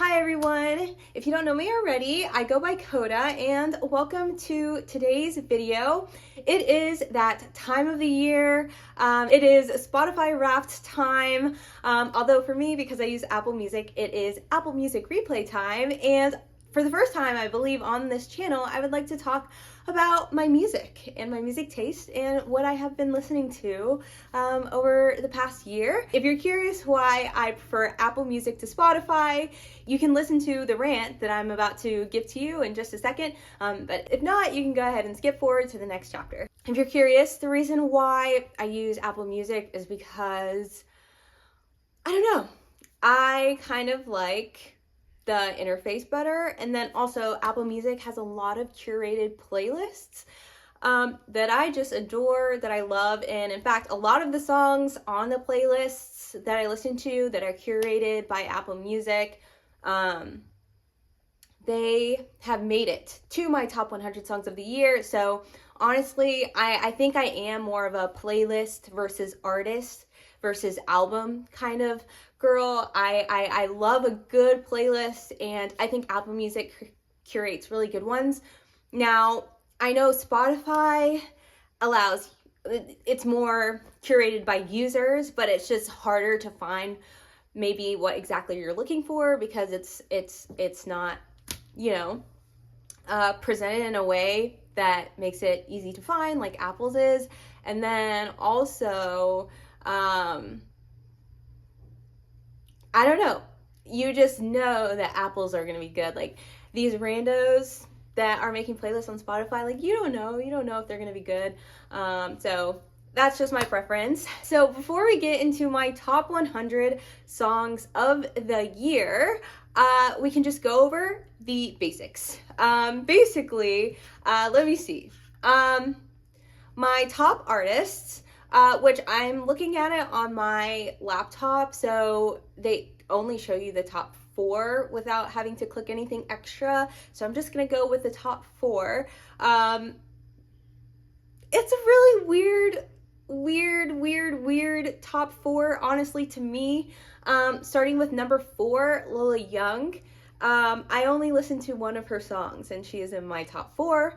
Hi everyone! If you don't know me already, I go by Coda and welcome to today's video. It is that time of the year. It is Spotify Wrapped time. Although for me, because I use Apple Music, it is Apple Music replay time. And for the first time, I believe, on this channel, I would like to talk about my music and my music taste and what I have been listening to over the past year. If you're curious why I prefer Apple Music to Spotify, you can listen to the rant that I'm about to give to you in just a second. But if not, you can go ahead and skip forward to the next chapter. If you're curious, the reason why I use Apple Music is because, I don't know, I kind of like the interface better, and then also Apple Music has a lot of curated playlists that I just adore, that I love. And in fact, a lot of the songs on the playlists that I listen to that are curated by Apple Music, they have made it to my top 100 songs of the year. So honestly, I think I am more of a playlist versus artist versus album kind of girl. I love a good playlist, and I think Apple Music curates really good ones. Now, I know Spotify allows, it's more curated by users, but it's just harder to find maybe what exactly you're looking for, because it's not, you know, presented in a way that makes it easy to find like Apple's is. And then also, I don't know, you just know that Apples are gonna be good. Like these randos that are making playlists on Spotify, like you don't know if they're gonna be good. So that's just my preference. So before we get into my top 100 songs of the year, we can just go over the basics. Basically, let me see. My top artists, which I'm looking at it on my laptop, so they only show you the top 4 without having to click anything extra. So I'm just gonna go with the top 4. It's a really weird top 4, honestly, to me. Starting with number 4, Lola Young. I only listened to one of her songs, and she is in my top 4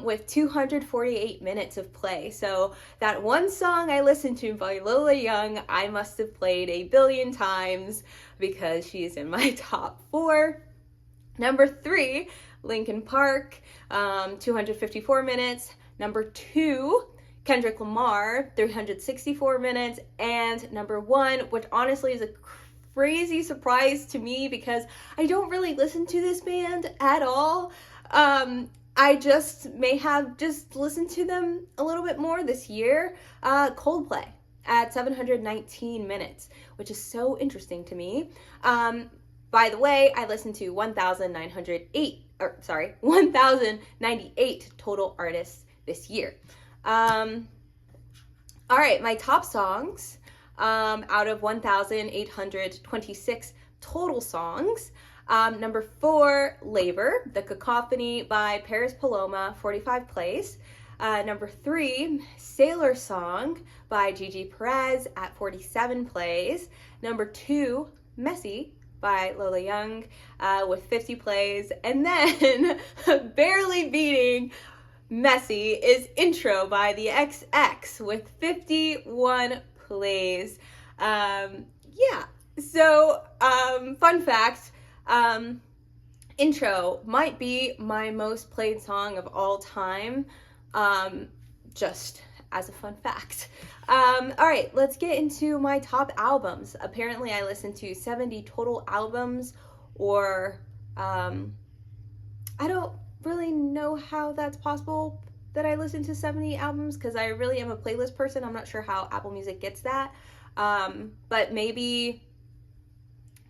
with 248 minutes of play. So that one song I listened to by Lola Young, I must have played a billion times because she is in my top 4. Number 3, Linkin Park, 254 minutes. Number 2, Kendrick Lamar, 364 minutes. And number 1, which honestly is a crazy surprise to me because I don't really listen to this band at all. I just may have just listened to them a little bit more this year. Coldplay at 719 minutes, which is so interesting to me. By the way, I listened to 1,098 total artists this year. All right, my top songs out of 1,826 total songs. Number 4, Labor, The Cacophony by Perez, Paloma, 45 plays. Number 3, Sailor Song by Gigi, Perez at 47 plays. Number 2, Messy by Lola Young with 50 plays. And then barely beating Messy is Intro by the XX with 51 plays. Yeah, so fun fact, Intro might be my most played song of all time, just as a fun fact. All right, let's get into my top albums. Apparently I listened to 70 total albums, or I don't really know how that's possible that I listen to 70 albums, because I really am a playlist person. I'm not sure how Apple Music gets that, but maybe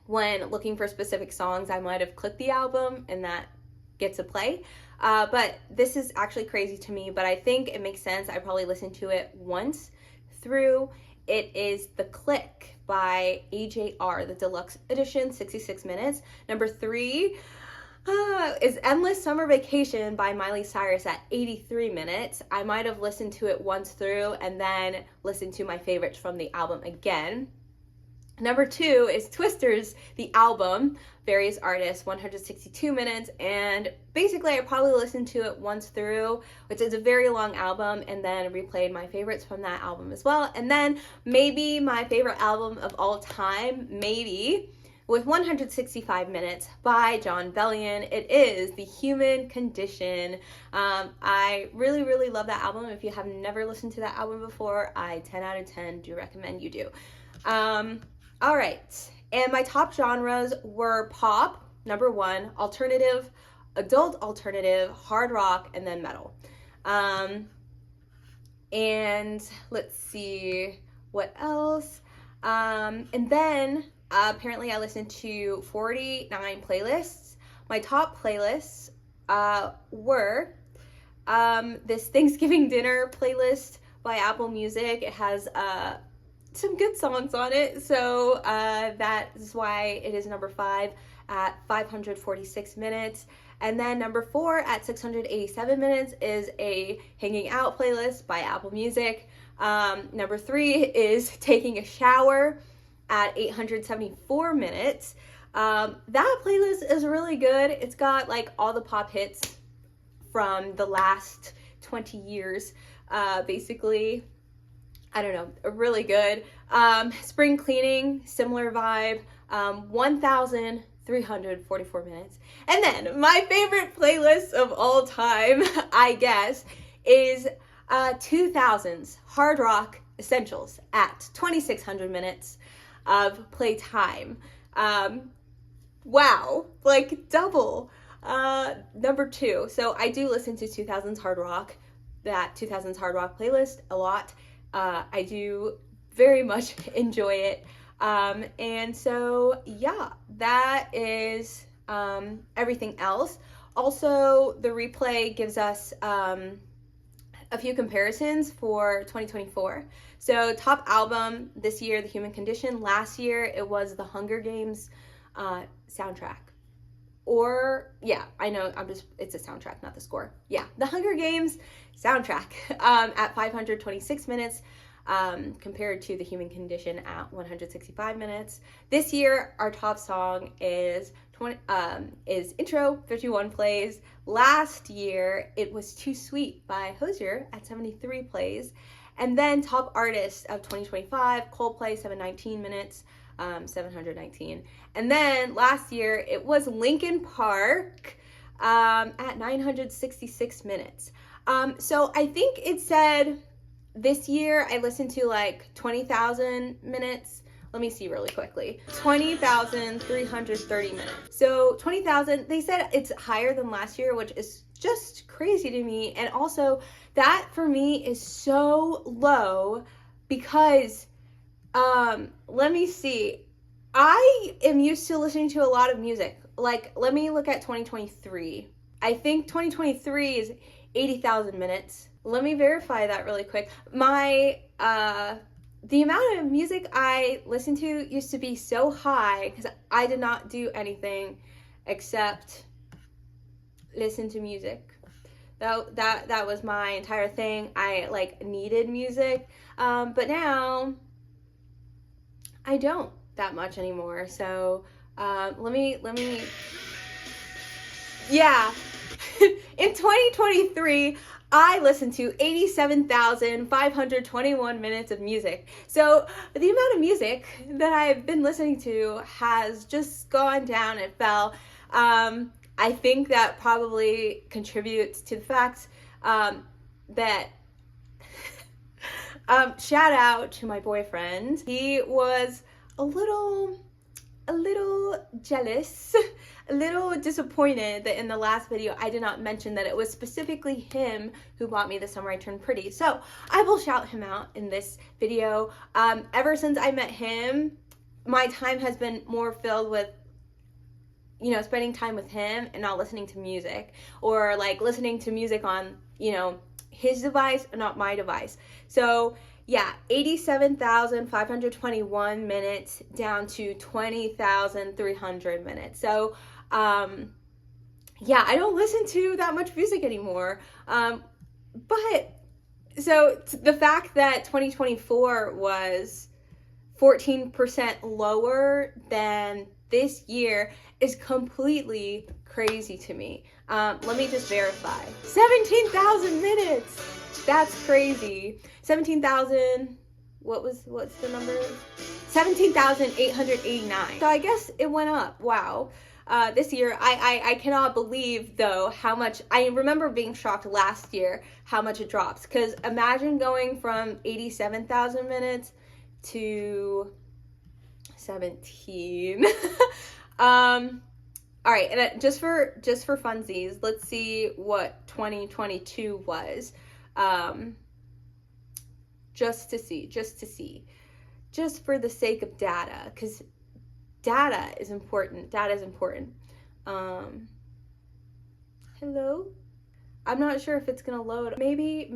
when looking for specific songs, I might have clicked the album and that gets a play. But this is actually crazy to me, but I think it makes sense. I probably listened to it once through. It is The Click by AJR, the deluxe edition, 66 minutes. Number 3 is Endless Summer Vacation by Miley Cyrus at 83 minutes. I might have listened to it once through and then listened to my favorites from the album again. Number 2 is Twisters, the album, various artists, 162 minutes, and basically I probably listened to it once through, which is a very long album, and then replayed my favorites from that album as well. And then maybe my favorite album of all time, maybe, with 165 minutes by Jon Bellion. It is The Human Condition. I really, really love that album. If you have never listened to that album before, I 10 out of 10 do recommend you do. All right, and my top genres were pop, number 1, alternative, adult alternative, hard rock, and then metal. And let's see what else. And then apparently I listened to 49 playlists. My top playlists were this Thanksgiving dinner playlist by Apple Music. It has some good songs on it, so that is why it is number 5 at 546 minutes. And then number 4 at 687 minutes is a hanging out playlist by Apple Music. Number 3 is taking a shower at 874 minutes. That playlist is really good. It's got like all the pop hits from the last 20 years, basically. I don't know, really good. Spring cleaning, similar vibe, 1,344 minutes. And then my favorite playlist of all time, I guess, is 2000s hard rock essentials at 2,600 minutes of playtime. Wow, like double. Number 2. So I do listen to 2000s hard rock, that 2000s hard rock playlist a lot. I do very much enjoy it. And so, yeah, that is everything else. Also, the replay gives us a few comparisons for 2024. So, top album this year, The Human Condition. Last year, it was the Hunger Games soundtrack. Or, yeah, I know, it's a soundtrack, not the score. Yeah, the Hunger Games soundtrack at 526 minutes compared to The Human Condition at 165 minutes. This year, our top song is Intro, 51 plays. Last year, it was Too Sweet by Hozier at 73 plays. And then top artist of 2025, Coldplay, 719 minutes. 719. And then last year it was Linkin Park at 966 minutes. So I think it said this year I listened to like 20,000 minutes. Let me see really quickly. 20,330 minutes. So 20,000, they said it's higher than last year, which is just crazy to me. And also that for me is so low because let me see. I am used to listening to a lot of music. Like, let me look at 2023. I think 2023 is 80,000 minutes. Let me verify that really quick. My, the amount of music I listened to used to be so high because I did not do anything except listen to music. That was my entire thing. I like needed music, but now I don't that much anymore. So let me yeah. In 2023 I listened to 87,521 minutes of music. So the amount of music that I've been listening to has just gone down. It fell. I think that probably contributes to the fact that shout out to my boyfriend. He was a little jealous, a little disappointed that in the last video I did not mention that it was specifically him who bought me the Summer I Turned Pretty. So I will shout him out in this video. Ever since I met him, my time has been more filled with, you know, spending time with him and not listening to music, or like listening to music on, you know, his device, not my device. So yeah, 87,521 minutes down to 20,300 minutes. So, yeah, I don't listen to that much music anymore. But, so the fact that 2024 was 14% lower than this year is completely crazy to me. Let me just verify. 17,000 minutes. That's crazy. 17,000. What's the number? 17,889. So I guess it went up. Wow. This year, I cannot believe, though, how much. I remember being shocked last year how much it drops. Because imagine going from 87,000 minutes to 17. All right, and just for funsies, let's see what 2022 was. Just to see, just for the sake of data, because data is important. Hello? I'm not sure if it's gonna load. Maybe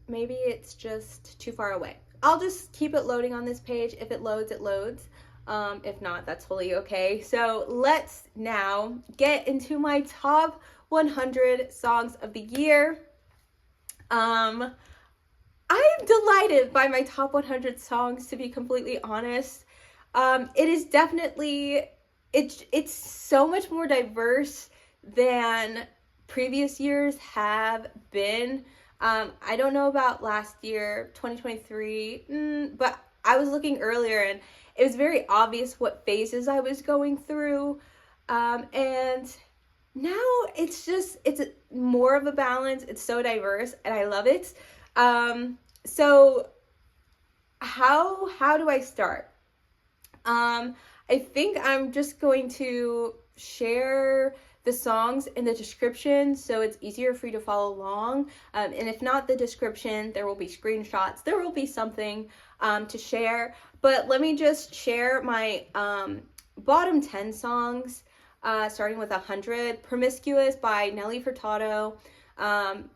it's just too far away. I'll just keep it loading on this page. If it loads, it loads. If not, that's totally okay. So let's now get into my top 100 songs of the year. I'm delighted by my top 100 songs, to be completely honest. It is definitely, it's so much more diverse than previous years have been. I don't know about last year, 2023, but I was looking earlier and it was very obvious what phases I was going through. And now it's more of a balance. It's so diverse and I love it. So how do I start? I think I'm just going to share the songs in the description so it's easier for you to follow along. And if not the description, there will be screenshots. There will be something to share. But let me just share my bottom 10 songs, starting with 100. Promiscuous by Nelly Furtado.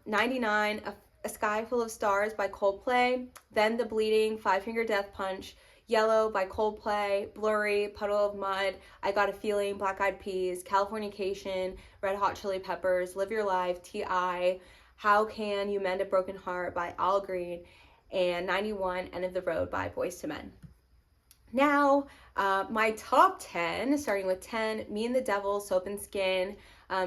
99, A Sky Full of Stars by Coldplay. Then The Bleeding, Five Finger Death Punch. Yellow by Coldplay. Blurry, Puddle of Mud, I Got a Feeling, Black Eyed Peas. Californication, Red Hot Chili Peppers. Live Your Life, T.I. How Can You Mend a Broken Heart by Al Green. And 91, End of the Road by Boyz II Men. Now, my top 10, starting with 10, Me and the Devil, Soap and Skin,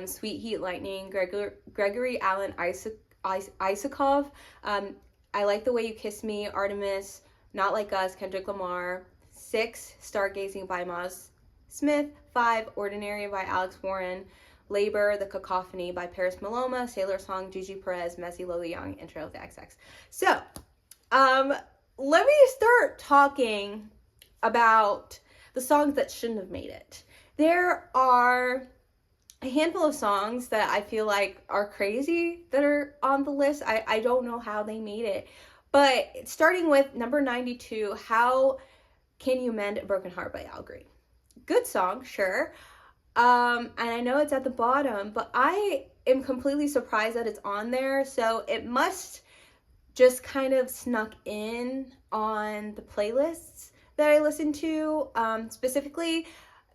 Sweet Heat Lightning, Gregory Alan Isakov, I Like the Way You Kiss Me, Artemas, Not Like Us, Kendrick Lamar. 6, Stargazing by Myles Smith. 5, Ordinary by Alex Warren. Labor, The Cacophony by Perez Paloma. Sailor Song, Gigi, Perez, Messy, Lola Young, Intro of the XX. So, let me start talking about the songs that shouldn't have made it. There are a handful of songs that I feel like are crazy that are on the list. I don't know how they made it. But starting with number 92, How Can You Mend a Broken Heart by Al Green. Good song, sure. And I know it's at the bottom, but I am completely surprised that it's on there. So it must just kind of snuck in on the playlists that I listen to. Specifically,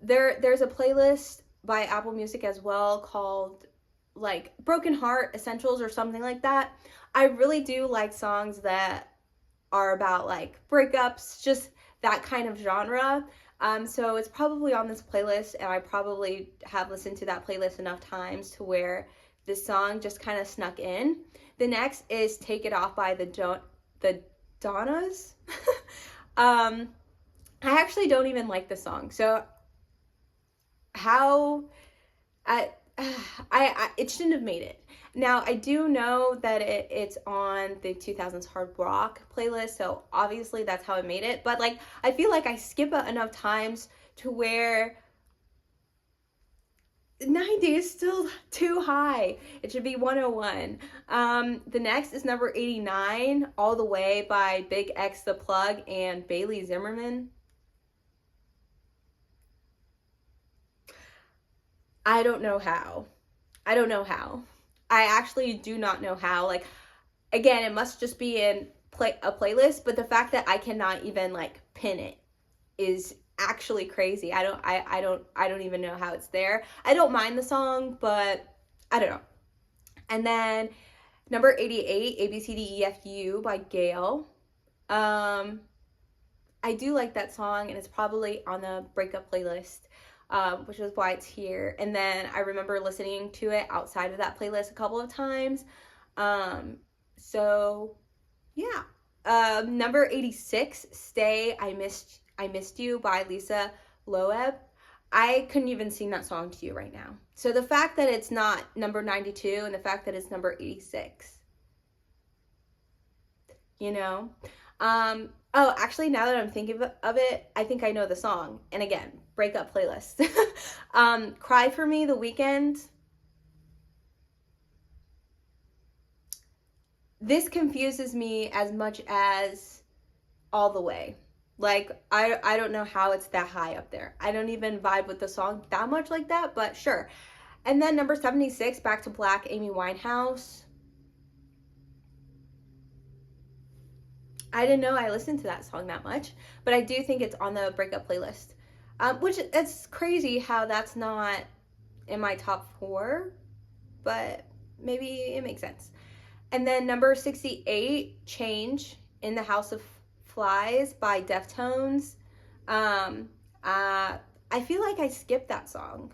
there's a playlist by Apple Music as well called like Broken Heart Essentials or something like that. I really do like songs that are about like breakups, just that kind of genre. So it's probably on this playlist, and I probably have listened to that playlist enough times to where this song just kind of snuck in. The next is Take It Off by the Donnas. I actually don't even like the song. So it shouldn't have made it. Now, I do know that it's on the 2000s hard rock playlist, so obviously that's how I made it. But like, I feel like I skip it enough times to where 90 is still too high. It should be 101. The next is number 89, All the Way by Big X The Plug and Bailey Zimmerman. I don't know how. I actually do not know how. Like, again, it must just be in a playlist, but the fact that I cannot even like pin it is actually crazy. I don't even know how it's there. I don't mind the song, but I don't know. And then number 88, ABCDEFU by Gail. I do like that song, and it's probably on the breakup playlist, which is why it's here. And then I remember listening to it outside of that playlist a couple of times. So yeah. Number 86, Stay, I Missed You by Lisa Loeb. I couldn't even sing that song to you right now. So the fact that it's not number 92 and the fact that it's number 86, you know? Oh, actually, now that I'm thinking of it, I think I know the song. And again, breakup playlist. Cry for Me, The Weeknd. This confuses me as much as All the Way. Like, I don't know how it's that high up there. I don't even vibe with the song that much like that, but sure. And then number 76, Back to Black, Amy Winehouse. I didn't know I listened to that song that much, but I do think it's on the breakup playlist. Which, it's crazy how that's not in my top 4, but maybe it makes sense. And then number 68, Change, In the House of Flies by Deftones. I feel like I skipped that song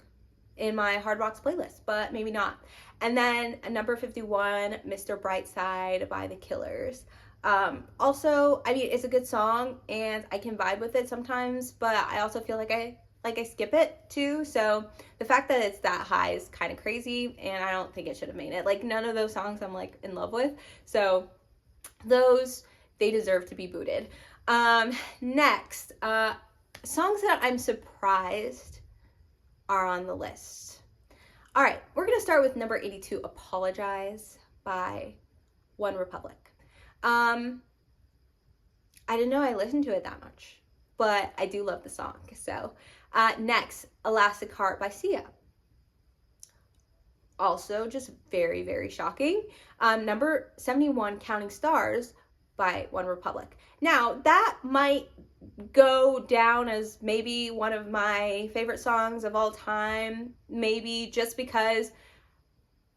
in my Hard Rocks playlist, but maybe not. And then number 51, Mr. Brightside by The Killers. Also, I mean, it's a good song and I can vibe with it sometimes, but I also feel like I skip it too. So the fact that it's that high is kind of crazy, and I don't think it should have made it. Like, none of those songs I'm like in love with. So those, they deserve to be booted. Next, songs that I'm surprised are on the list. All right, we're gonna start with number 82, Apologize by One Republic. I didn't know I listened to it that much, but I do love the song. So next, Elastic Heart by Sia. Also just very, very shocking. Number 71, Counting Stars by One Republic. Now, that might go down as maybe one of my favorite songs of all time, maybe just because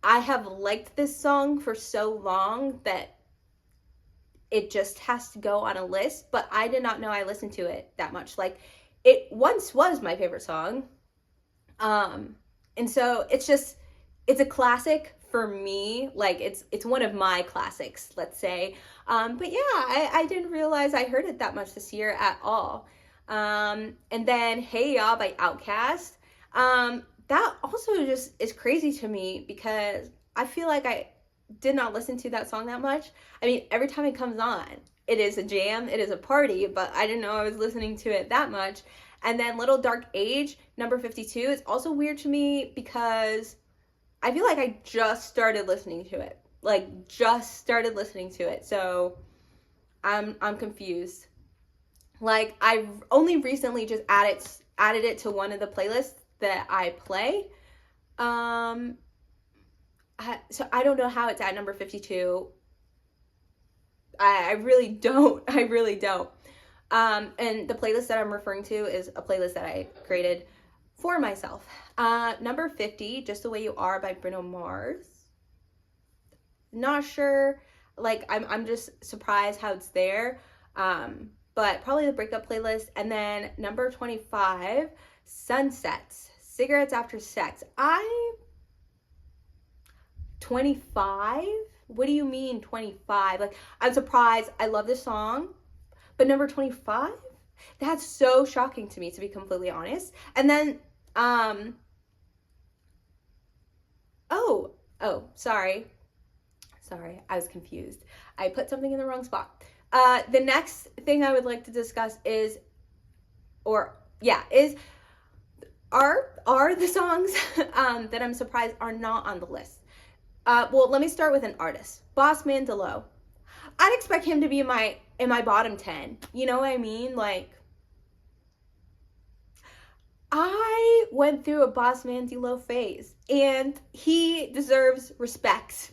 I have liked this song for so long that it just has to go on a list, but I did not know I listened to it that much. Like, it once was my favorite song. And so it's a classic for me. Like, it's one of my classics, let's say. But yeah, I didn't realize I heard it that much this year at all. And then Hey Ya by Outkast. That also just is crazy to me because I feel like I did not listen to that song that much. I mean, every time it comes on, it is a jam, it is a party, but I didn't know I was listening to it that much. And then Little Dark Age, number 52, is also weird to me because I feel like I just started listening to it. Like, just started listening to it. So I'm confused. Like, I've only recently just added it to one of the playlists that I play. So I don't know how it's at number 52. I really don't. I really don't. And the playlist that I'm referring to is a playlist that I created for myself. Number 50, Just the Way You Are by Bruno Mars. Not sure. Like, I'm just surprised how it's there. But probably the breakup playlist. And then number 25, Sunsets, Cigarettes After Sex. 25? What do you mean 25? Like, I'm surprised. I love this song. But number 25? That's so shocking to me, to be completely honest. And then, sorry, I was confused. I put something in the wrong spot. The next thing I would like to discuss is are the songs that I'm surprised are not on the list. Well, let me start with an artist, Boss Man DeLo. I'd expect him to be in my bottom 10. You know what I mean? Like, I went through a Boss Man DeLo phase, and he deserves respect.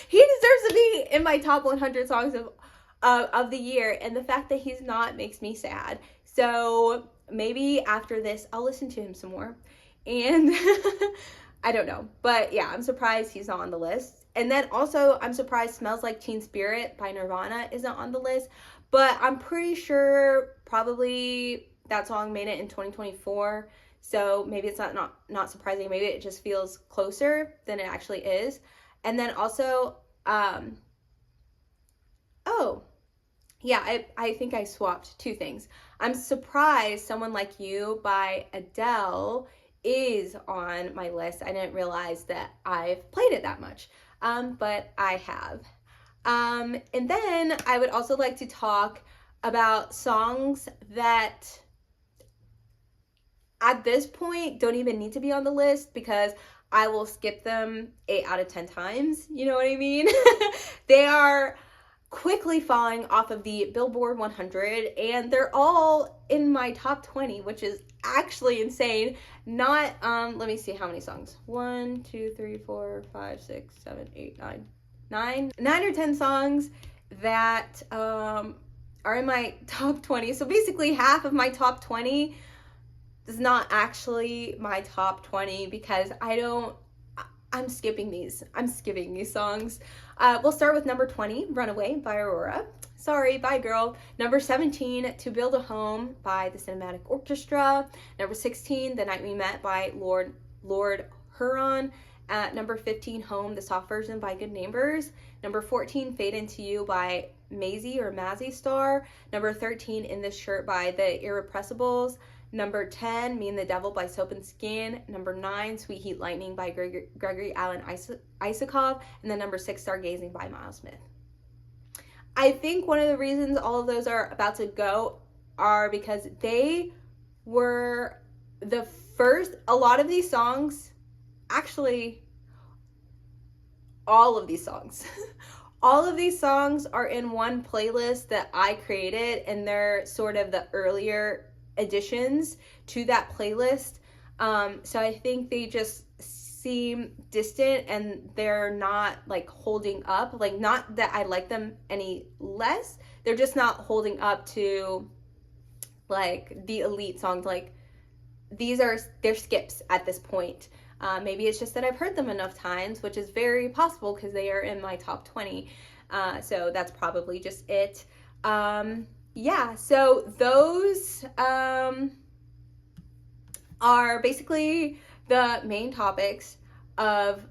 He deserves to be in my top 100 songs of the year, and the fact that he's not makes me sad. So maybe after this, I'll listen to him some more. And I don't know. But yeah, I'm surprised he's not on the list. And then also, I'm surprised Smells Like Teen Spirit by Nirvana isn't on the list. But I'm pretty sure Probably that song made it in 2024, so maybe it's not surprising. Maybe it just feels closer than it actually is. And then also, oh, yeah, I think I swapped two things. I'm surprised Someone Like You by Adele is on my list. I didn't realize that I've played it that much, but I have. And then I would also like to talk about songs that at this point don't even need to be on the list because I will skip them 8 out of 10 times. You know what I mean? They are quickly falling off of the Billboard 100, and they're all in my top 20, which is actually insane. Not, let me see how many songs. 1, 2, 3, 4, 5, 6, 7, 8, 9 or 10 songs that are in my top 20. So basically half of my top 20 is not actually my top 20 because I'm skipping these songs. We'll start with number 20, Runaway by Aurora. Sorry, bye girl. Number 17, To Build a Home by the Cinematic Orchestra. Number 16, The Night We Met by Lord Huron. At number 15, Home, the soft version by Good Neighbors. Number 14, Fade Into You by Mazzy Star. Number 13, In This Shirt by The Irrepressibles. Number 10, Me and the Devil by Soap and Skin. Number 9, Sweet Heat Lightning by Gregory Alan Isakov. And then number 6, Stargazing by Myles Smith. I think one of the reasons all of those are about to go are because they were the first, a lot of these songs, actually, all of these songs. All of these songs are in one playlist that I created, and they're sort of the earlier additions to that playlist. So I think they just seem distant and they're not like holding up. Like, not that I like them any less, they're just not holding up to like the elite songs. Like, they're skips at this point. Maybe it's just that I've heard them enough times, which is very possible because they are in my top 20. So that's probably just it. Yeah, so those are basically the main topics of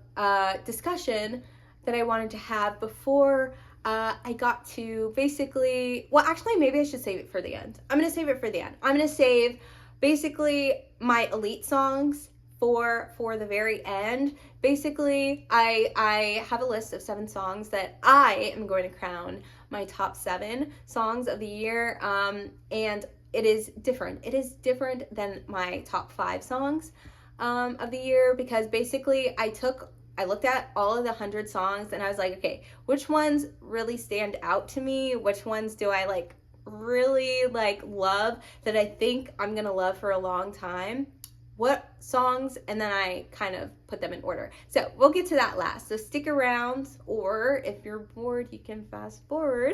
discussion that I wanted to have before I got to basically, well, actually, maybe I should save it for the end. I'm going to save it for the end. I'm going to save basically my elite songs for the very end. Basically, I have a list of 7 songs that I am going to crown my top 7 songs of the year, and it is different. It is different than my top 5 songs of the year, because basically I looked at all of the 100 songs and I was like, okay, which ones really stand out to me? Which ones do I like really like love that I think I'm gonna love for a long time? What songs? And then I kind of put them in order. So we'll get to that last. So stick around, or if you're bored, you can fast forward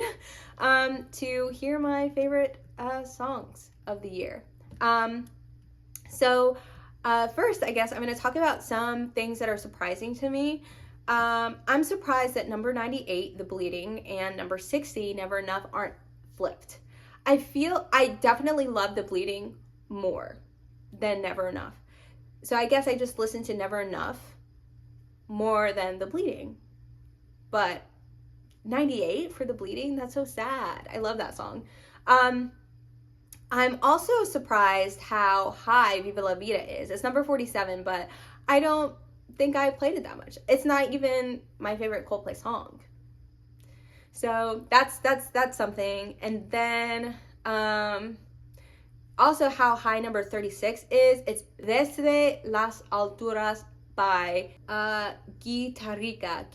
to hear my favorite songs of the year. First, I guess I'm going to talk about some things that are surprising to me. I'm surprised that number 98, The Bleeding, and number 60, Never Enough, aren't flipped. I definitely love The Bleeding more than Never Enough. So I guess I just listened to Never Enough more than The Bleeding. But 98 for The Bleeding, that's so sad. I love that song. I'm also surprised how high Viva La Vida is. It's number 47, but I don't think I played it that much. It's not even my favorite Coldplay song. So that's something. And then also how high number 36 is. It's Desde las Alturas by Guitarrica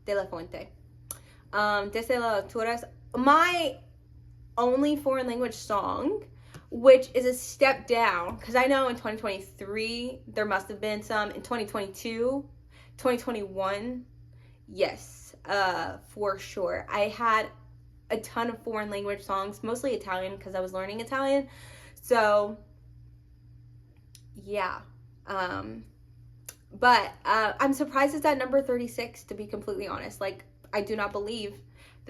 de la Fuente. Desde las Alturas, my only foreign language song, which is a step down, because I know in 2023 there must have been some. In 2022, 2021, yes, for sure. I had a ton of foreign language songs, mostly Italian, because I was learning Italian. So yeah, but I'm surprised it's at number 36, to be completely honest. Like, I do not believe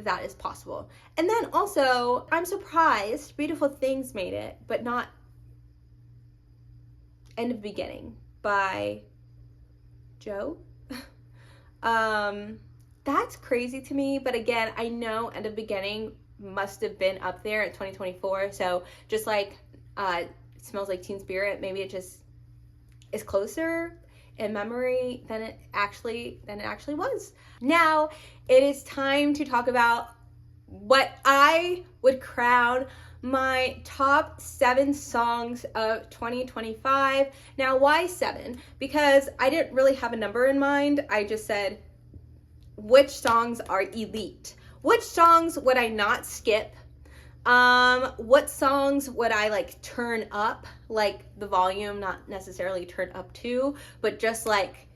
that is possible. And then also, I'm surprised Beautiful Things made it, but not End of Beginning by Joe. That's crazy to me, but again, I know End of Beginning must have been up there in 2024, so just like Smells Like Teen Spirit, maybe it just is closer in memory than it actually was. Now it is time to talk about what I would crown my top 7 songs of 2025. Now, why 7? Because I didn't really have a number in mind. I just said, which songs are elite? Which songs would I not skip? What songs would I like turn up, like the volume, not necessarily turn up to, but just like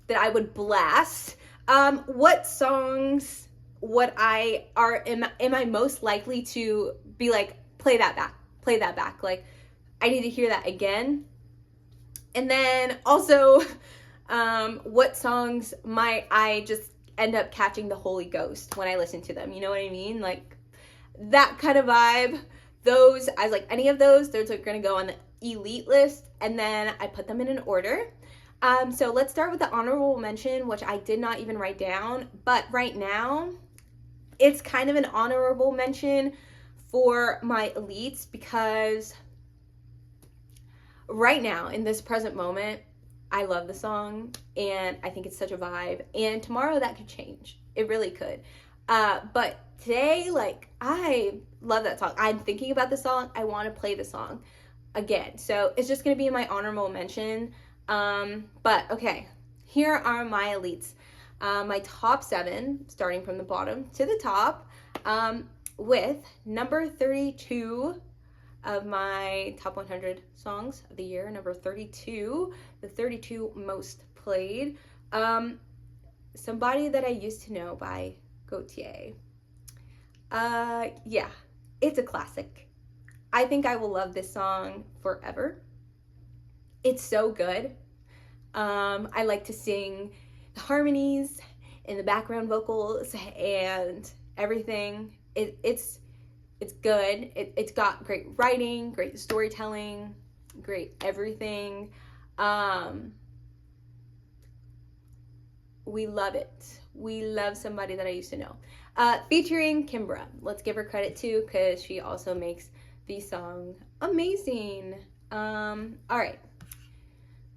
that I would blast? What songs would am I most likely to be like, play that back, like I need to hear that again? And then also, what songs might I just end up catching the Holy Ghost when I listen to them? You know what I mean? Like that kind of vibe. Those, as like any of those are gonna go on the elite list, and then I put them in an order. So let's start with the honorable mention, which I did not even write down, but right now it's kind of an honorable mention for my elites, because right now in this present moment, I love the song and I think it's such a vibe, and tomorrow that could change. It really could. But today, like, I love that song. I'm thinking about the song. I want to play the song again. So it's just going to be my honorable mention. But okay, here are my elites. My top 7, starting from the bottom to the top, with number 32 of my top 100 songs of the year, number 32, the 32 most played, Somebody That I Used to Know by Gautier. Yeah, it's a classic. I think I will love this song forever. It's so good. I like to sing the harmonies and the background vocals and everything. It's good. It's got great writing, great storytelling, great everything. We love it. We love Somebody That I Used to Know. Featuring Kimbra. Let's give her credit too, because she also makes the song amazing. All right.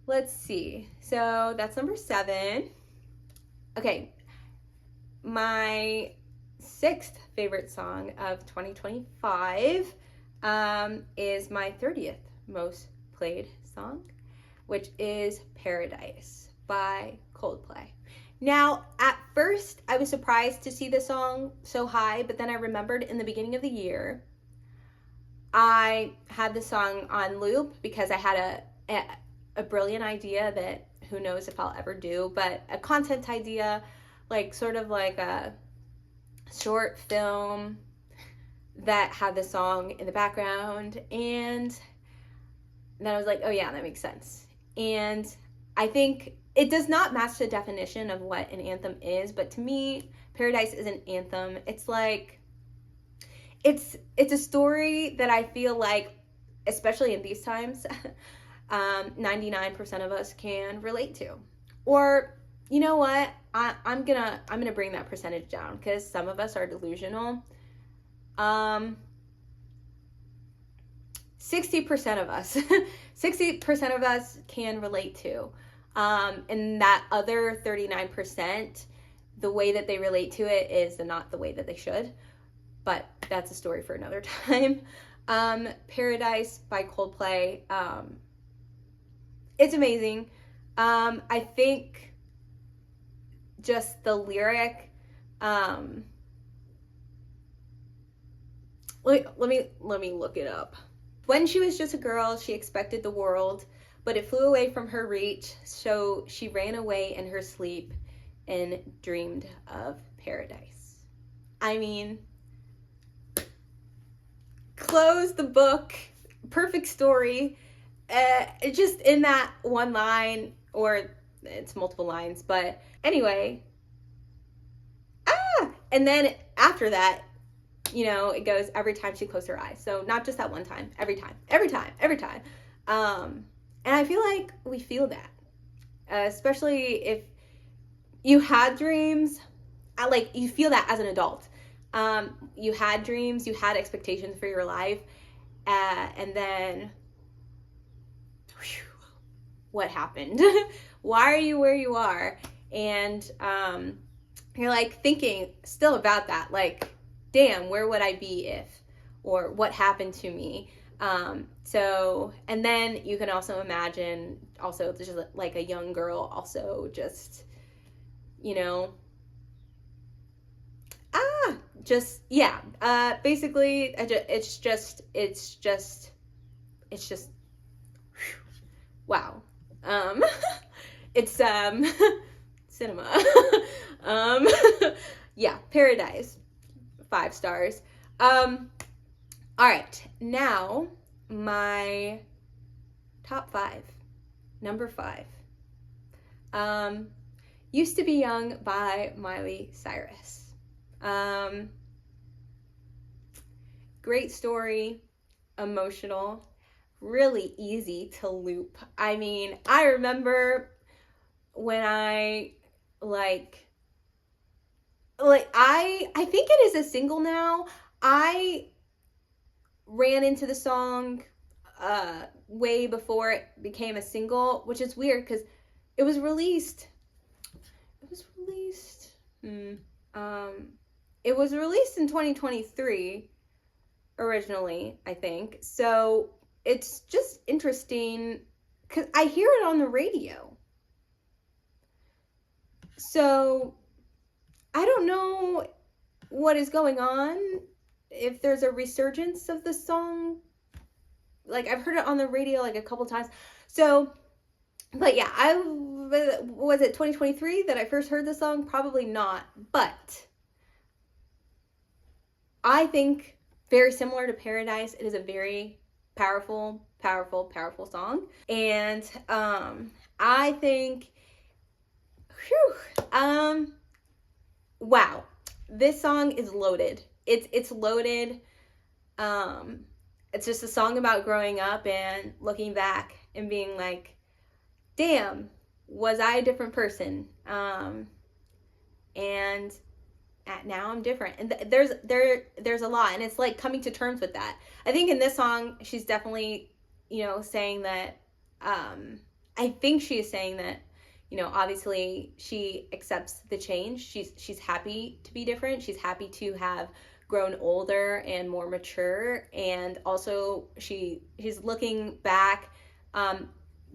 Let's see. So that's number 7. Okay. My 6th favorite song of 2025 is my 30th most played song, which is Paradise by Coldplay. Now, at first, I was surprised to see the song so high, but then I remembered in the beginning of the year, I had the song on loop because I had a brilliant idea that who knows if I'll ever do, but a content idea, like sort of like a short film that had the song in the background, and then I was like, oh yeah, that makes sense. And I think it does not match the definition of what an anthem is, but to me, Paradise is an anthem. It's like, it's a story that I feel like, especially in these times, 99% of us can relate to. Or, you know what? I'm gonna bring that percentage down, because some of us are delusional. 60% of us, 60% of us can relate to. And that other 39%, the way that they relate to it is not the way that they should. But that's a story for another time. Paradise by Coldplay. It's amazing. I think just the lyric, let me look it up. When she was just a girl, she expected the world, but it flew away from her reach, so she ran away in her sleep and dreamed of paradise. I mean, close the book, perfect story. Just in that one line, or it's multiple lines, but anyway. and then after that, you know, it goes every time she closed her eyes. So not just that one time, every time. And I feel like we feel that, especially if you had dreams, like you feel that as an adult. You had dreams, you had expectations for your life, and then whew, what happened? Why are you where you are? And you're like thinking still about that, like, damn, where would I be if, or what happened to me? So, and then you can also imagine also just like a young girl also just, you know, basically it's just wow. It's cinema. Yeah, Paradise, 5 stars. All right, now my top 5. Number 5, Used to Be Young by Miley Cyrus. Great story, emotional, really easy to loop. I mean, I remember when I I think it is a single now. I ran into the song way before it became a single, which is weird because it was released it was released in 2023 originally, I think. So it's just interesting because I hear it on the radio. So I don't know what is going on, if there's a resurgence of the song. Like, I've heard it on the radio like a couple times. So, but yeah, was it 2023 that I first heard the song? Probably not. But I think very similar to Paradise, it is a very powerful song. And I think, wow, this song is loaded. It's loaded. It's just a song about growing up and looking back and being like, damn, was I a different person? And now I'm different. And there's a lot, and it's like coming to terms with that. I think in this song, she's definitely, you know, saying that, I think she is saying that, you know, obviously she accepts the change. She's happy to be different. She's happy to have grown older and more mature. And also she's looking back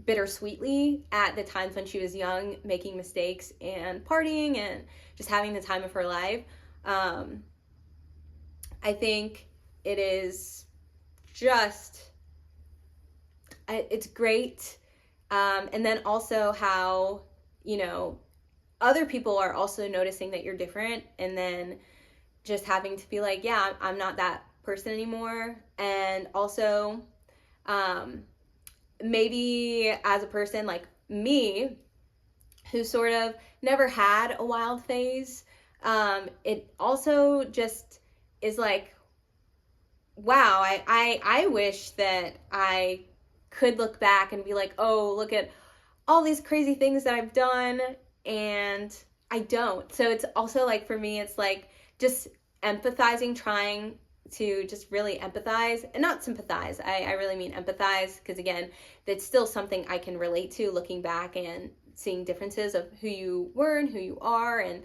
bittersweetly at the times when she was young, making mistakes and partying and just having the time of her life. I think it is just, it's great. And then also how, you know, other people are also noticing that you're different, and then just having to be like, yeah, I'm not that person anymore. And also, maybe as a person like me, who sort of never had a wild phase, it also just is like, wow, I wish that I could look back and be like, oh, look at all these crazy things that I've done, and I don't. So it's also like, for me, it's like just empathizing, trying to just really empathize, and not sympathize. I really mean empathize, because again, that's still something I can relate to, looking back and seeing differences of who you were and who you are, and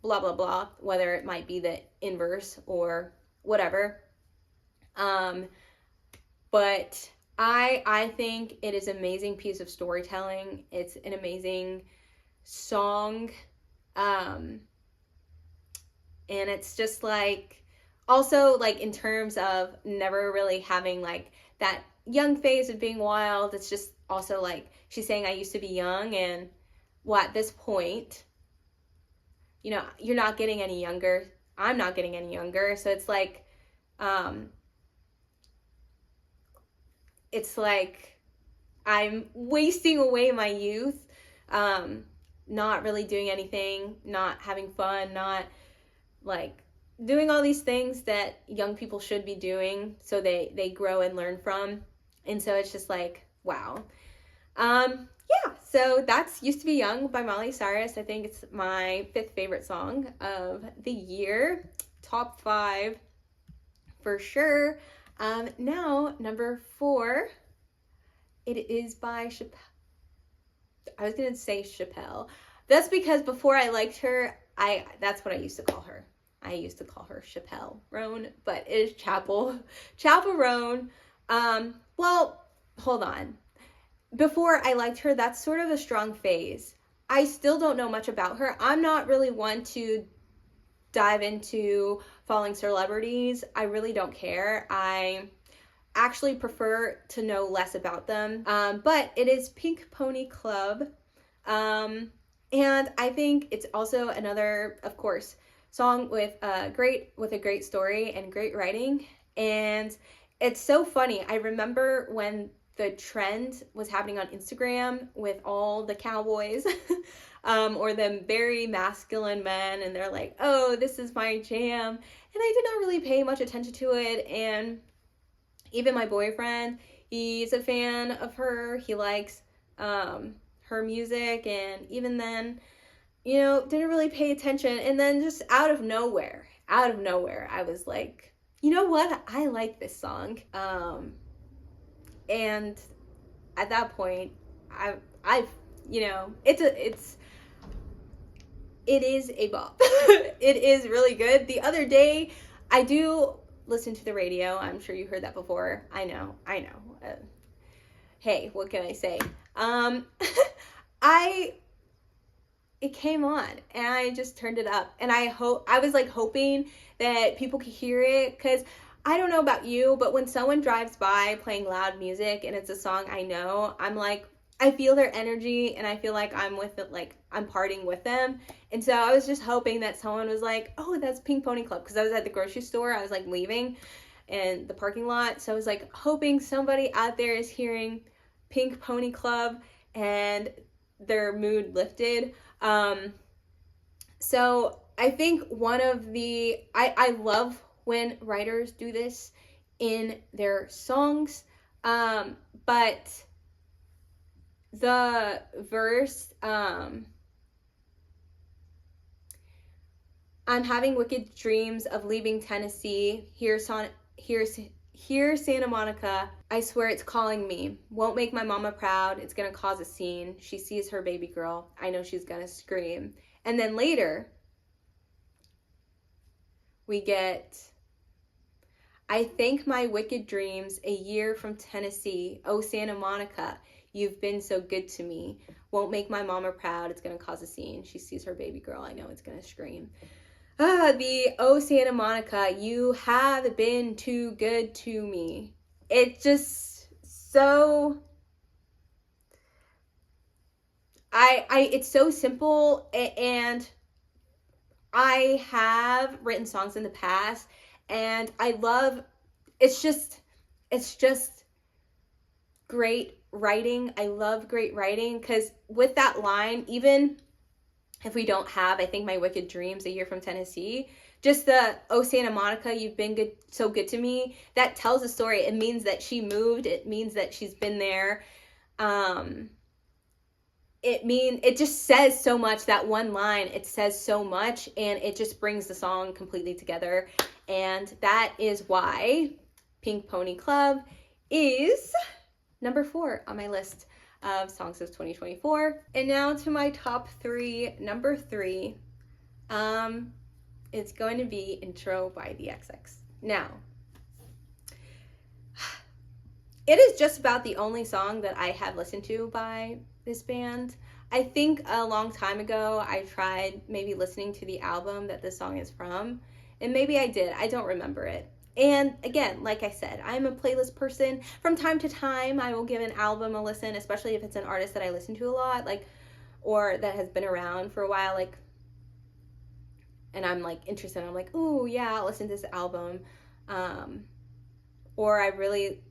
blah, blah, blah, whether it might be the inverse or whatever. But I think it is an amazing piece of storytelling. It's an amazing song. And it's just like, also like in terms of never really having like that young phase of being wild, it's just also like she's saying, I used to be young, and well, at this point, you know, you're not getting any younger. I'm not getting any younger. So it's like, I'm wasting away my youth, not really doing anything, not having fun, not like doing all these things that young people should be doing so they grow and learn from. And so it's just like, wow. Yeah, so that's Used to Be Young by Miley Cyrus. I think it's my 5th favorite song of the year. Top 5 for sure. Now, number 4, it is by Chappelle. I was going to say Chappelle. That's because before I liked her, that's what I used to call her. I used to call her Chappelle Roan, but it is Chapel Roan. Well, hold on. Before I liked her, that's sort of a strong phase. I still don't know much about her. I'm not really one to dive into following celebrities. I really don't care. I actually prefer to know less about them. But it is Pink Pony Club. And I think it's also another, of course, song with a great story and great writing. And it's so funny. I remember when the trend was happening on Instagram with all the cowboys or them very masculine men, and they're like, oh, this is my jam. And I did not really pay much attention to it. And even my boyfriend, he's a fan of her. He likes her music. And even then, you know, didn't really pay attention. And then just out of nowhere, I was like, you know what? I like this song. And at that point, I you know, it is a bop. It is really good. The other day, I do listen to the radio. I'm sure you heard that before. I know. Hey, what can I say? It came on and I just turned it up, and I was like hoping that people could hear it, because I don't know about you, but when someone drives by playing loud music and it's a song I know, I'm like, I feel their energy and I feel like I'm with it, like I'm partying with them. And so I was just hoping that someone was like, oh, that's Pink Pony Club, because I was at the grocery store, I was like leaving in the parking lot, so I was like hoping somebody out there is hearing Pink Pony Club and their mood lifted. So I think one of the, I love when writers do this in their songs, but the verse, I'm having wicked dreams of leaving Tennessee, here's Santa Monica, I swear it's calling me, won't make my mama proud, it's gonna cause a scene, she sees her baby girl, I know she's gonna scream. And then later we get, I thank my wicked dreams, a year from Tennessee, oh Santa Monica, you've been so good to me, won't make my mama proud, it's gonna cause a scene, she sees her baby girl, I know it's gonna scream. The oh Santa Monica, you have been too good to me. It's just so, it's so simple, and I have written songs in the past, and I love, it's just great writing. I love great writing, because with that line, even if we don't have, I think my wicked dreams, a year from Tennessee, just the, oh Santa Monica, you've been good, so good to me, that tells a story. It means that she moved. It means that she's been there. It just says so much. That one line, it says so much, and it just brings the song completely together. And that is why Pink Pony Club is number 4 on my list of songs of 2024. And now to my top 3. Number 3, it's going to be Intro by the XX. Now, it is just about the only song that I have listened to by this band. I think a long time ago I tried maybe listening to the album that this song is from, and maybe I did, I don't remember it. And again, like I said, I'm a playlist person. From time to time, I will give an album a listen, especially if it's an artist that I listen to a lot, like, or that has been around for a while, like, and I'm like interested. I'm like, ooh, yeah, I'll listen to this album. Or I really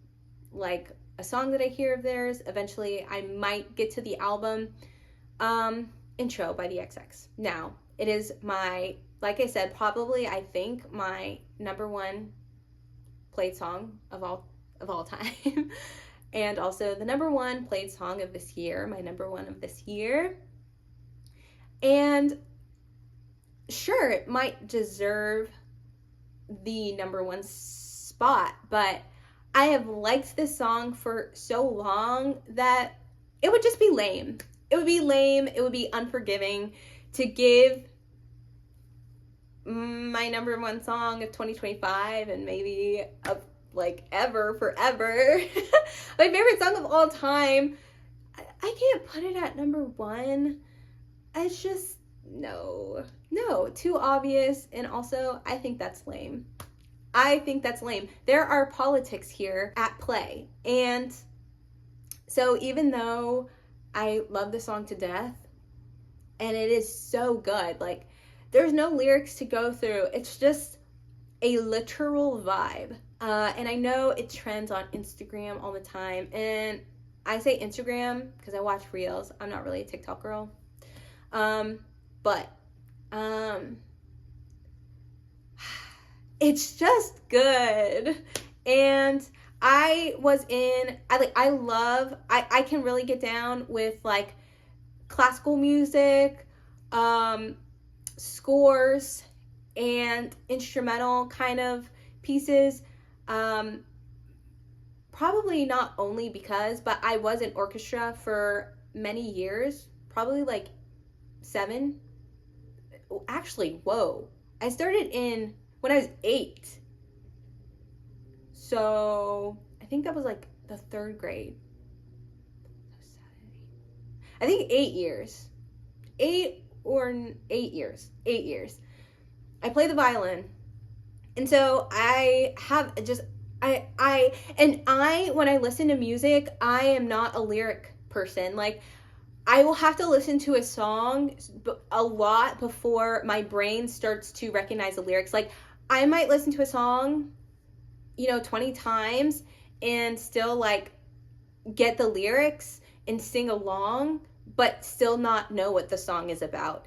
like a song that I hear of theirs. Eventually, I might get to the album. Intro by the XX. Now, It is my, like I said, probably I think my number one played song of all time. And also the number one played song of this year, my number one of this year. And sure, it might deserve the number one spot, but I have liked this song for so long that it would just be lame. It would be lame. It would be unforgiving to give my number one song of 2025 and maybe of like forever, my favorite song of all time. I can't put it at number one. It's just, no, too obvious. And also, I think that's lame. There are politics here at play. And so even though I love the song to death, and it is so good, like, there's no lyrics to go through. It's just a literal vibe. And I know it trends on Instagram all the time. And I say Instagram because I watch Reels. I'm not really a TikTok girl. But it's just good. And I can really get down with like classical music, scores, and instrumental kind of pieces. Probably not only because, but I was in orchestra for many years, probably like 7. Actually, whoa. I started when I was 8. So I think that was like the 3rd grade. I think 8 years. 8 years. 8 years. I play the violin. And so I have just, when I listen to music, I am not a lyric person. Like, I will have to listen to a song a lot before my brain starts to recognize the lyrics. Like, I might listen to a song, 20 times and still like get the lyrics and sing along, but still not know what the song is about.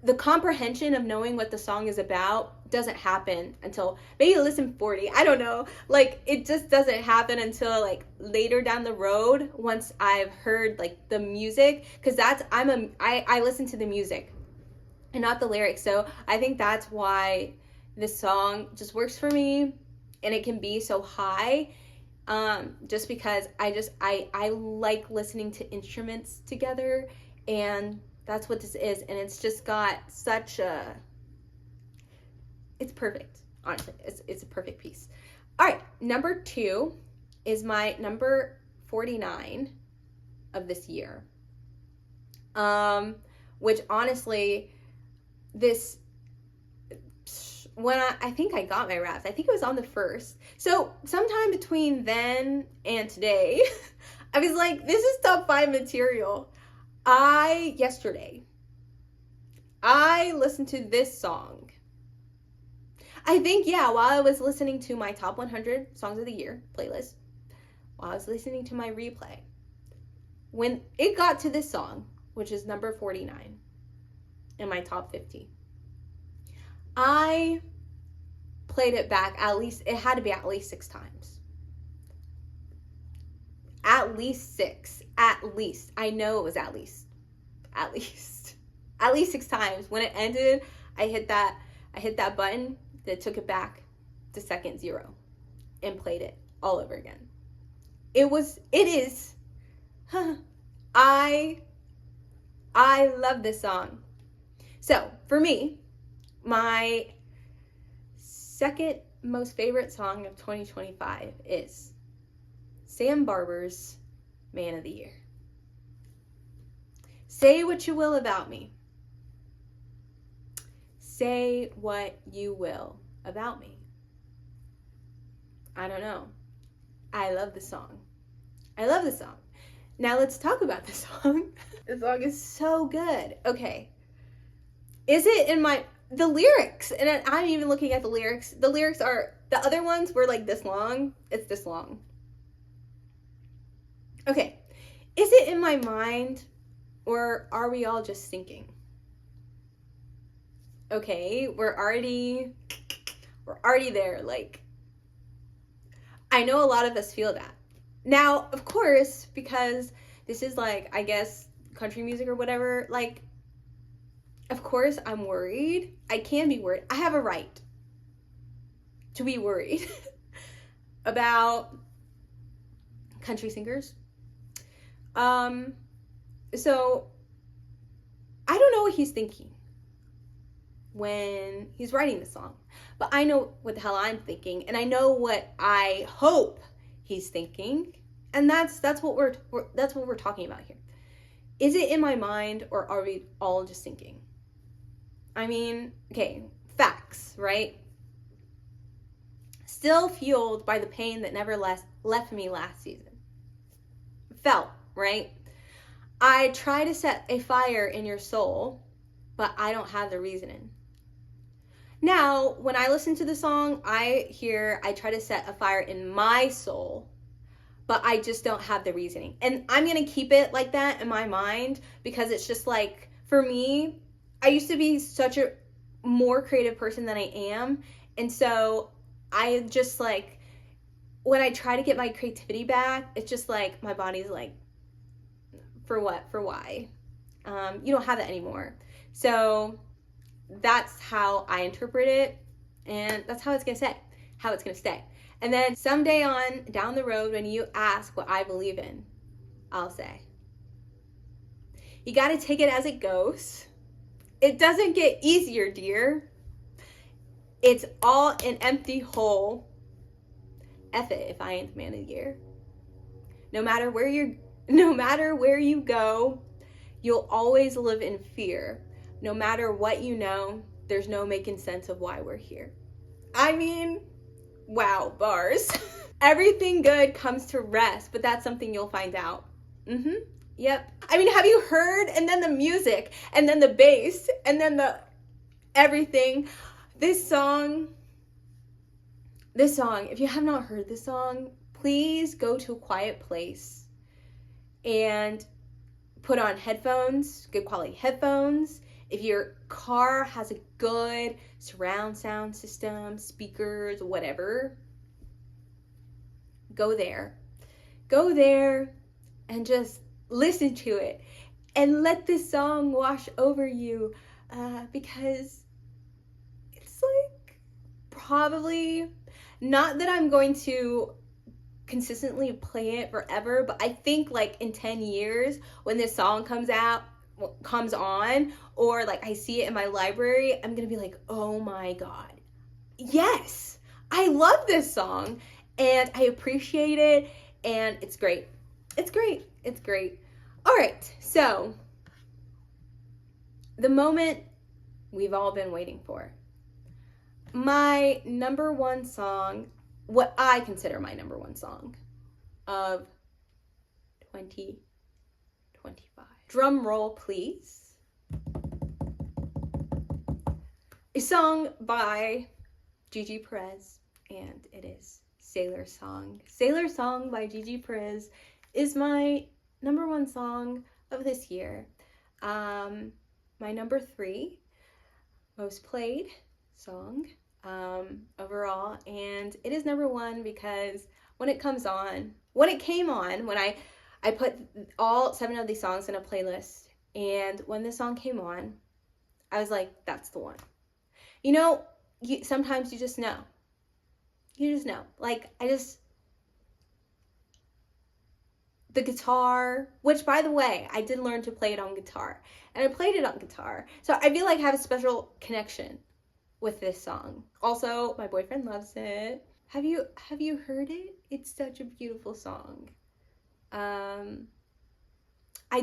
The comprehension of knowing what the song is about doesn't happen until maybe listen 40. I don't know. Like, it just doesn't happen until like later down the road once I've heard like the music, because I listen to the music and not the lyrics. So I think that's why this song just works for me, and it can be so high, just because I like listening to instruments together, and that's what this is. And it's just got it's perfect. Honestly, it's a perfect piece. All right, number 2 is my number 49 of this year. Which honestly, when I think I got my Wraps, I think it was on the 1st. So sometime between then and today, I was like, this is top 5 material. Yesterday, I listened to this song. I think, while I was listening to my top 100 songs of the year playlist, while I was listening to my replay, when it got to this song, which is number 49 in my top 50, I played it back it had to be at least 6 times. At least 6. At least. I know it was at least 6 times. When it ended, I hit that button that took it back to second 0 and played it all over again. I love this song. So for me, my second most favorite song of 2025 is Sam Barber's Man of the Year. Say what you will about me. Say what you will about me. I don't know. I love the song. Now let's talk about the song. The song is so good. Okay. Is it in the lyrics? And I'm even looking at the lyrics. The lyrics are, the other ones were like this long. It's this long. Okay. Is it in my mind, or are we all just thinking? Okay, we're already there. Like, I know a lot of us feel that. Now, of course, because this is like, I guess, country music or whatever, like, of course I'm worried. I can be worried. I have a right to be worried about country singers. So I don't know what he's thinking when he's writing the song, but I know what the hell I'm thinking, and I know what I hope he's thinking, and that's what we're talking about here. Is it in my mind, or are we all just thinking? I mean, okay, facts, right? Still fueled by the pain that never left me last season. Felt, right? I try to set a fire in your soul, but I don't have the reasoning. Now, when I listen to the song, I try to set a fire in my soul, but I just don't have the reasoning. And I'm going to keep it like that in my mind, because it's just like, for me, I used to be such a more creative person than I am. And so I just like, when I try to get my creativity back, it's just like, my body's like, for what? For why? You don't have that anymore. So that's how I interpret it, and that's how it's gonna stay. And then someday on down the road, when you ask what I believe in, I'll say, you gotta take it as it goes. It doesn't get easier, dear. It's all an empty hole. F it if I ain't the man of the year. No matter where you go, you'll always live in fear. No matter what you know, there's no making sense of why we're here. I mean, wow, bars. Everything good comes to rest, but that's something you'll find out. Yep. I mean, have you heard? And then the music, and then the bass, and then the everything. This song, if you have not heard this song, please go to a quiet place and put on headphones, good quality headphones. If your car has a good surround sound system, speakers, whatever, go there and just listen to it and let this song wash over you, because it's like, probably not that I'm going to consistently play it forever, but I think like in 10 years when this song comes on, or like I see it in my library, I'm gonna be like, oh my god, yes, I love this song and I appreciate it, and it's great. All right, so the moment we've all been waiting for. My number one song, what I consider my number one song of 2025. Drum roll, please. A song by Gigi Perez, and it is Sailor Song. Sailor Song by Gigi Perez is my number one song of this year. My number 3 most played song overall, and it is number 1 because when it came on, when I put all 7 of these songs in a playlist, and when this song came on, I was like, that's the one. You know, sometimes you just know. Like, the guitar, which by the way, I did learn to play it on guitar, and I played it on guitar. So I feel like I have a special connection with this song. Also, my boyfriend loves it. Have you heard it? It's such a beautiful song. I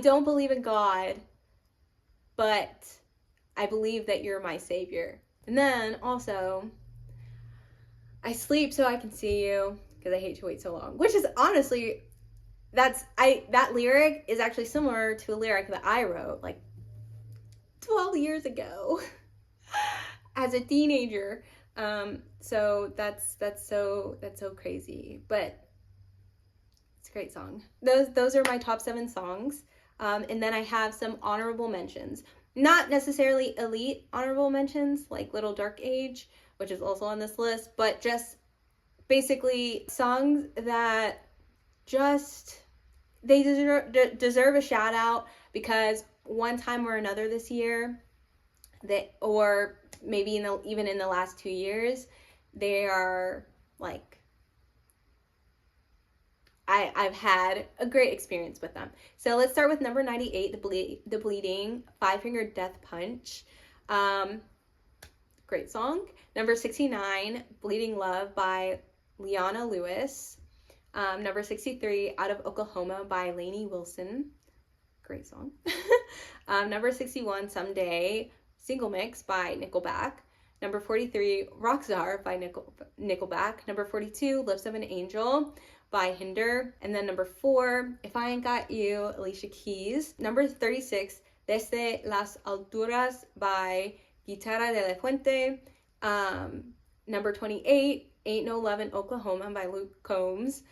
don't believe in God, but I believe that you're my savior. And then also, I sleep so I can see you because I hate to wait so long, which is honestly, that lyric is actually similar to a lyric that I wrote like 12 years ago as a teenager. So that's so crazy, but it's a great song. Those are my top 7 songs. And then I have some honorable mentions. not necessarily elite honorable mentions like Little Dark Age, which is also on this list, but just basically songs that just, they deserve a shout out because one time or another this year, or maybe even in the last 2 years, they are like, I've had a great experience with them. So let's start with number 98, The Bleeding, Five Finger Death Punch. Great song. Number 69, Bleeding Love by Leona Lewis. Number 63, Out of Oklahoma by Lainey Wilson. Great song. Number 61, Someday, Single Mix by Nickelback. Number 43, Rockstar by Nickelback. Number 42, Lips of an Angel by Hinder. And then number 4, If I Ain't Got You, Alicia Keys. Number 36, Desde las Alturas by Guitarra de la Fuente. Number 28, Ain't No Love in Oklahoma by Luke Combs.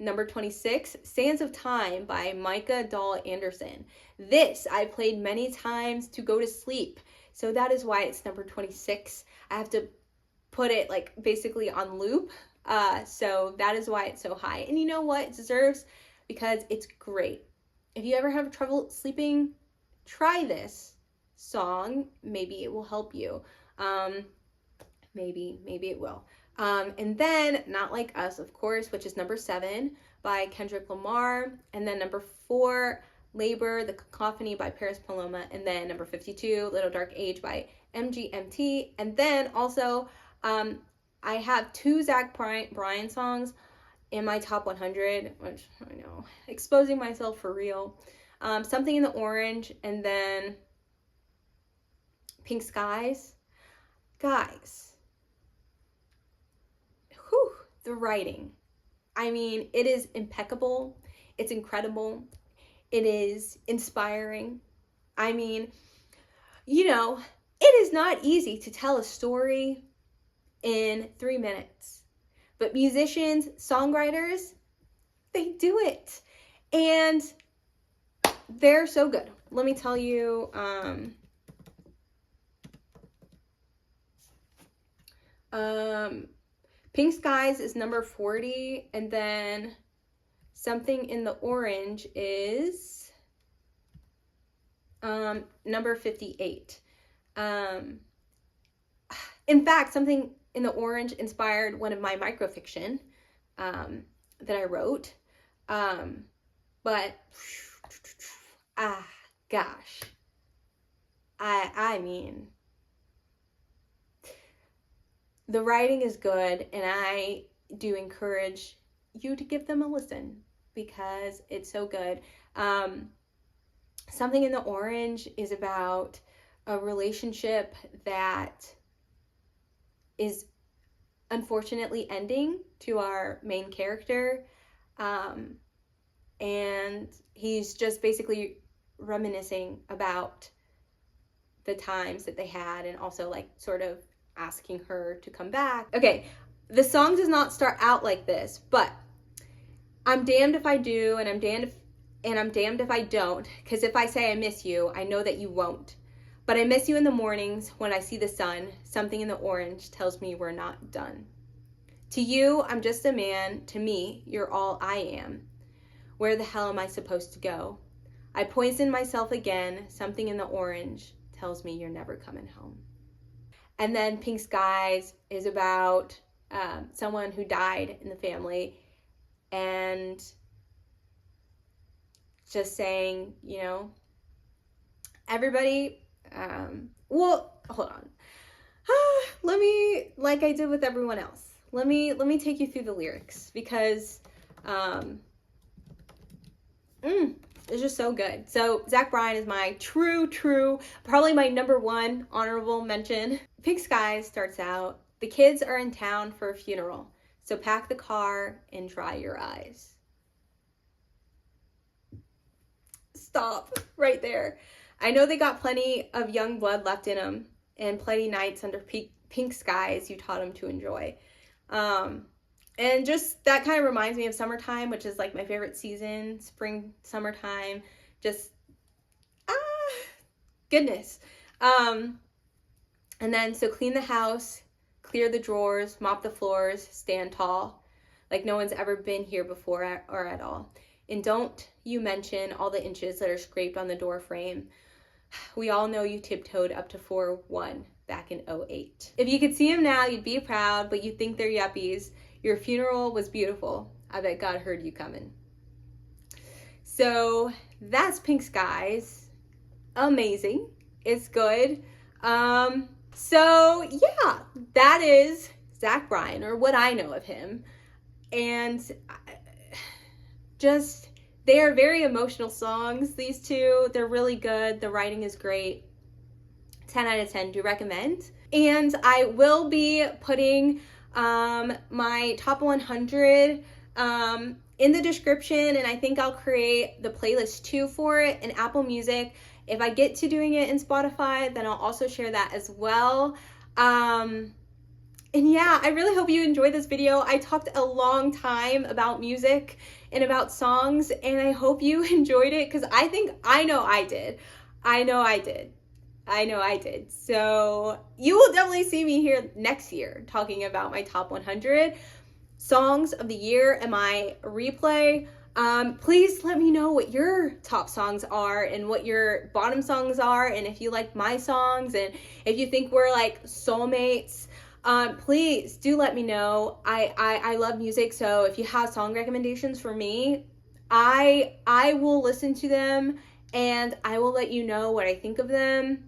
Number 26, Sands of Time by Micah Dahl Anderson. This I played many times to go to sleep, so that is why it's number 26. I have to put it like basically on loop, so that is why it's so high. And you know what? It deserves, because it's great. If you ever have trouble sleeping, try this song. Maybe it will help you. Maybe it will. And then Not Like Us, of course, which is number 7 by Kendrick Lamar. And then number 4, Labor, The Cacophony by Perez, Paloma. And then number 52, Little Dark Age by MGMT. And then also, I have 2 Zach Bryan songs in my top 100, which I know, exposing myself for real. Something in the Orange, and then Pink Skies. Guys. The writing, I mean, it is impeccable. It's incredible. It is inspiring. I mean, you know, it is not easy to tell a story in 3 minutes, but musicians, songwriters, they do it, and they're so good. Let me tell you, Pink Skies is number 40, and then Something in the Orange is number 58. In fact, Something in the Orange inspired one of my microfiction that I wrote. But gosh, I mean, the writing is good, and I do encourage you to give them a listen because it's so good. Something in the Orange is about a relationship that is unfortunately ending to our main character. And he's just basically reminiscing about the times that they had, and also like sort of asking her to come back. Okay, the song does not start out like this, but I'm damned if I do, and I'm damned if I don't, because if I say I miss you, I know that you won't. But I miss you in the mornings when I see the sun. Something in the Orange tells me we're not done. To you, I'm just a man. To me, you're all I am. Where the hell am I supposed to go? I poison myself again. Something in the Orange tells me you're never coming home. And then Pink Skies is about someone who died in the family, and just saying, you know, everybody, well, hold on. Let me, like I did with everyone else, let me take you through the lyrics, because it's just so good. So Zach Bryan is my true, probably my number 1 honorable mention. Pink Skies starts out, the kids are in town for a funeral, so pack the car and dry your eyes. Stop right there. I know they got plenty of young blood left in them, and plenty nights under pink skies you taught them to enjoy. And just that kind of reminds me of summertime, which is like my favorite season, spring, summertime. Just, goodness. And then, so clean the house, clear the drawers, mop the floors, stand tall, like no one's ever been here before or at all. And don't you mention all the inches that are scraped on the door frame. We all know you tiptoed up to 4'1" back in 08. If you could see him now, you'd be proud, but you'd think they're yuppies. Your funeral was beautiful. I bet God heard you coming. So that's Pink Skies. Amazing. It's good. So yeah, that is Zach Bryan, or what I know of him. And just, they are very emotional songs, these two. They're really good. The writing is great. 10 out of 10, do recommend. And I will be putting my top 100 in the description, and I think I'll create the playlist too for it in Apple Music. If I get to doing it in Spotify, then I'll also share that as well. And yeah, I really hope you enjoyed this video. I talked a long time about music and about songs, and I hope you enjoyed it, because I know I did. So you will definitely see me here next year talking about my top 100 songs of the year and my replay. Please let me know what your top songs are and what your bottom songs are, and if you like my songs, and if you think we're like soulmates. Please do let me know. I love music, so if you have song recommendations for me, I will listen to them, and I will let you know what I think of them.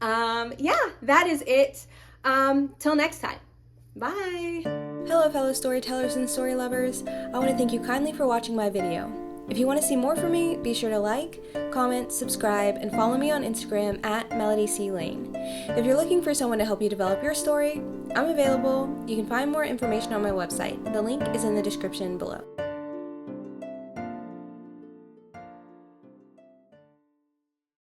Yeah, that is it. Till next time. Bye. Hello, fellow storytellers and story lovers. I want to thank you kindly for watching my video. If you want to see more from me, be sure to like, comment, subscribe, and follow me on Instagram at MelodyCLane. If you're looking for someone to help you develop your story, I'm available. You can find more information on my website. The link is in the description below.